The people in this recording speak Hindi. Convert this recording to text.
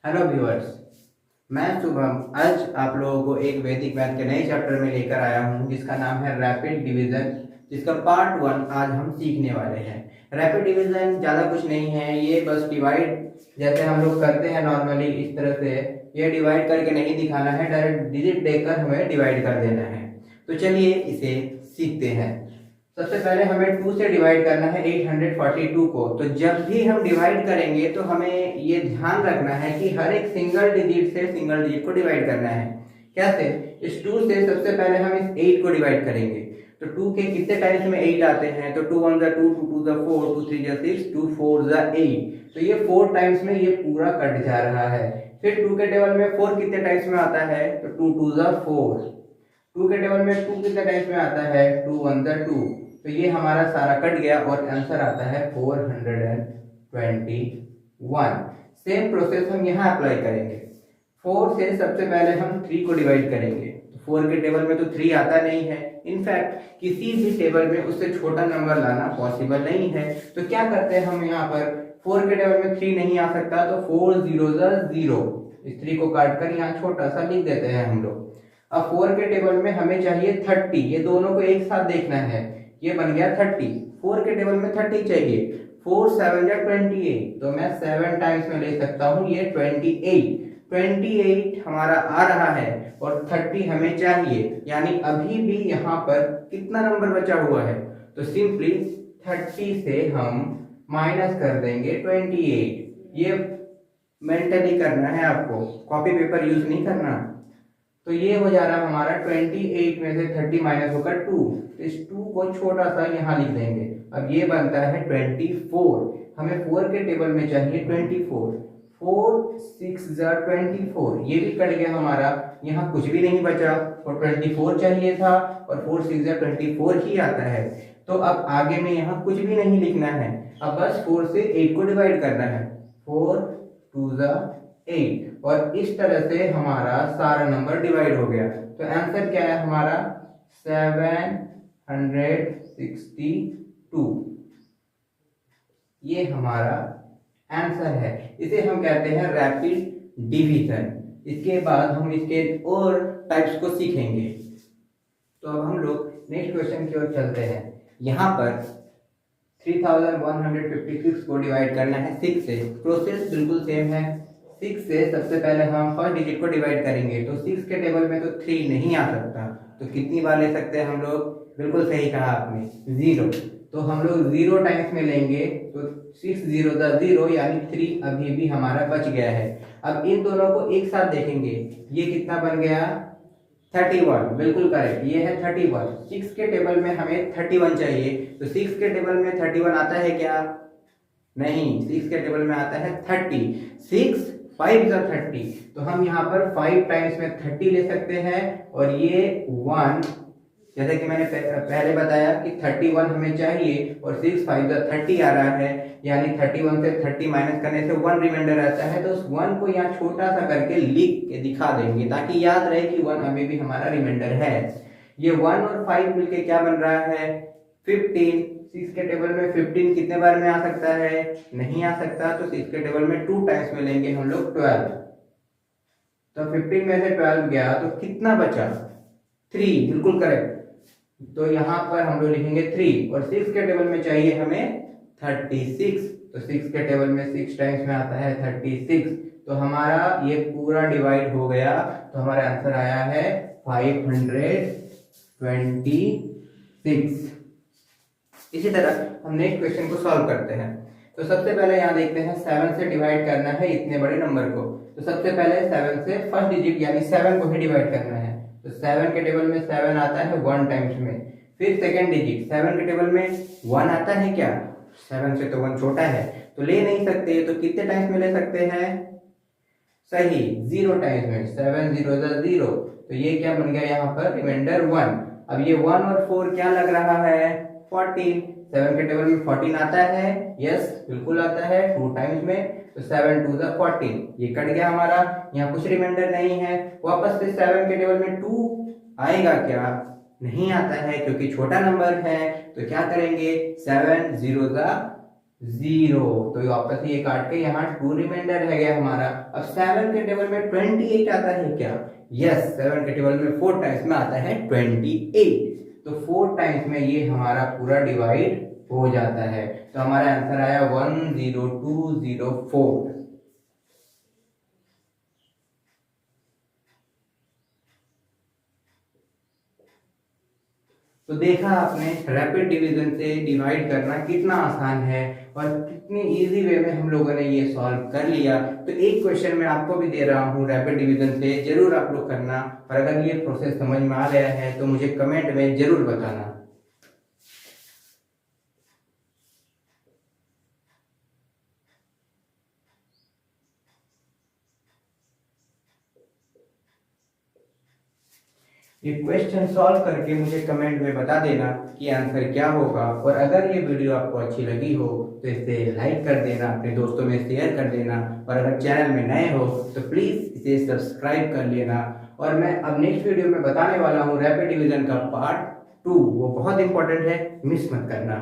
Hello viewers. मैं शुभम आज आप लोगों को एक वैदिक मैथ के नए चैप्टर में लेकर आया हूं जिसका नाम है रैपिड डिवीजन, जिसका पार्ट 1 आज हम सीखने वाले हैं। रैपिड डिवीजन ज़्यादा कुछ नहीं है, ये बस डिवाइड जैसे हम लोग करते हैं नॉर्मली इस तरह से ये डिवाइड करके नहीं दिखाना है, डायरेक्ट डिजिट देकर हमें डिवाइड कर देना है। तो चलिए इसे सीखते हैं। सबसे पहले हमें 2 से डिवाइड करना है 842 को। तो जब भी हम डिवाइड करेंगे तो हमें ये ध्यान रखना है कि हर एक सिंगल डिजिट से सिंगल डिजिट को डिवाइड करना है। कैसे? इस 2 से सबसे पहले हम इस 8 को डिवाइड करेंगे। तो 2 के कितने टाइम्स में 8 आते हैं? तो 2 1 जा 2, 2 2 जा 4, 2 3 जा 6, 2 4 जा 8। तो ये 4 टाइम्स में ये पूरा कट जा रहा है। फिर 2 के टेबल में 4 कितने टाइम्स में आता है? तो 2 2 जा 4। 2 के टेबल में 2 कितने टाइम्स में आता है? 2 1 जा 2। तो ये हमारा सारा कट गया और आंसर आता है 421। सेम प्रोसेस हम यहाँ अप्लाई करेंगे। 4 से सबसे पहले हम 3 को डिवाइड करेंगे। तो 4 के टेबल में तो 3 आता नहीं है, इनफैक्ट किसी भी टेबल में उससे छोटा नंबर लाना पॉसिबल नहीं है। तो क्या करते हैं हम यहाँ पर? 4 के टेबल में 3 नहीं आ सकता तो 4 0 0, इस 3 को काट कर यहाँ छोटा सा लिख देते हैं हम लोग। अब 4 के टेबल में हमें चाहिए 30, ये दोनों को एक साथ देखना है। ये बन गया 30। 4 के टेबल में 30 चाहिए। 4 7 जा 28, तो मैं 7 टाइम्स में ले सकता हूँ ये 28 हमारा आ रहा है और 30 हमें चाहिए, यानी अभी भी यहाँ पर कितना नंबर बचा हुआ है? तो सिंपली 30 से हम माइनस कर देंगे 28। ये मेंटली करना है आपको, कॉपी पेपर यूज नहीं करना। तो ये हो जा रहा हमारा 28 में से 30 माइनस होकर 2। इस 2 को छोटा सा यहाँ लिख देंगे। अब ये बनता है 24। हमें 4 के टेबल में चाहिए 24। 4 6 जा 24, ये भी कट गया हमारा, यहाँ कुछ भी नहीं बचा और 24 चाहिए था और 4 6 जा 24 ही आता है। तो अब आगे में यहाँ कुछ भी नहीं लिखना है, अब बस 4 से 8 को डिवाइड करना है। 4 2 जा 8 और इस तरह से हमारा सारा नंबर डिवाइड हो गया। तो आंसर क्या है हमारा? 762। ये हमारा आंसर है। इसे हम कहते हैं रैपिड डिवीजन। इसके बाद हम इसके और टाइप्स को सीखेंगे। तो अब हम लोग नेक्स्ट क्वेश्चन की ओर चलते हैं। यहाँ पर 3156 को डिवाइड करना है 6 से। प्रोसेस बिल्कुल सेम है। 6 से सबसे पहले हम फर्स्ट डिजिट को डिवाइड करेंगे। तो 6 के टेबल में तो 3 नहीं आ सकता, तो कितनी बार ले सकते हैं हम लोग? बिल्कुल सही कहा आपने, 0। तो हम लोग 0 टाइम्स में लेंगे तो 6 0 जा 0, यानी 3 अभी भी हमारा बच गया है। अब इन दोनों को एक साथ देखेंगे, ये कितना बन गया? 31। बिल्कुल करेक्ट, ये है 31। 6 के टेबल में हमें 31 चाहिए। तो 6 के टेबल में 31 आता है क्या? नहीं, 6 के टेबल में आता है 30। 6 5 जा 30, तो हम यहाँ पर 5 टाइम्स में 30 ले सकते हैं और ये 1, जैसे कि मैंने पहले बताया कि 31 हमें चाहिए और 6 5 जा 30 आ रहा है, यानी 31 से 30 माइनस करने से 1 रिमाइंडर रहता है। तो उस 1 को यहाँ छोटा सा करके लिख के दिखा देंगे ताकि याद रहे कि 1 अभी भी हमारा रिमाइंडर है। ये 1 और 5 मिलके क्या बन रहा है? 15। 6 के टेबल में 15 कितने बार में आ सकता है? नहीं आ सकता, तो 6 के टेबल में 2 टाइम्स में लेंगे हम लोग 12। तो 15 में से 12 गया तो कितना बचा? 3। बिल्कुल करेक्ट। तो यहाँ पर हम लोग लिखेंगे 3 और 6 के टेबल में चाहिए हमें 36। तो 6 के टेबल में 6 टाइम्स में आता है 36। तो हमारा ये पूरा डिवाइड हो गया, तो हमारा आंसर आया है 526। इसी तरह हम नेक्स्ट क्वेश्चन को सॉल्व करते हैं। तो सबसे पहले यहाँ देखते हैं 7 से डिवाइड करना है इतने बड़े नंबर को। तो सबसे पहले 7 से फर्स्ट डिजिट यानी 7 को ही डिवाइड करना है। तो 7 के टेबल में 7 आता है 1 टाइम्स में। फिर सेकेंड डिजिट 7 के टेबल में 1 आता है क्या? 7 से तो 1 छोटा है, तो ले नहीं सकते। तो कितने टाइम्स में ले सकते हैं? सही, 0 टाइम्स में। 7 0 जा 0, तो ये क्या बन गया यहाँ पर? रिमाइंडर 1। अब ये 1 और 4 क्या लग रहा है? 14। 7 के टेबल में 14 आता है? यस, बिल्कुल आता है, 2 टाइम्स में। तो 7 2 जा 14, ये कट गया हमारा, यहाँ कुछ रिमाइंडर नहीं है। वापस से 7 के टेबल में 2 आएगा क्या? नहीं आता है क्योंकि छोटा नंबर है। तो क्या करेंगे? 7 0 जा 0, तो ये वापस ये काट के यहाँ 2 रिमाइंडर रह गया हमारा। अब 7 के टेबल में 28 आता है क्या? यस, 7 के टेबल में 4 टाइम्स में आता है 28, तो 4 टाइम्स में ये हमारा पूरा डिवाइड हो जाता है। तो हमारा आंसर आया 10204। तो देखा आपने रैपिड डिवीजन से डिवाइड करना कितना आसान है और कितनी इजी वे में हम लोगों ने ये सॉल्व कर लिया। तो एक क्वेश्चन मैं आपको भी दे रहा हूँ रैपिड डिवीजन से, जरूर आप लोग करना, और अगर ये प्रोसेस समझ में आ गया है तो मुझे कमेंट में जरूर बताना। ये क्वेश्चन सॉल्व करके मुझे कमेंट में बता देना कि आंसर क्या होगा, और अगर ये वीडियो आपको अच्छी लगी हो तो इसे लाइक कर देना, अपने दोस्तों में शेयर कर देना, और अगर चैनल में नए हो तो प्लीज़ इसे सब्सक्राइब कर लेना। और मैं अब नेक्स्ट वीडियो में बताने वाला हूँ रैपिड डिवीजन का पार्ट 2, वो बहुत इंपॉर्टेंट है, मिस मत करना।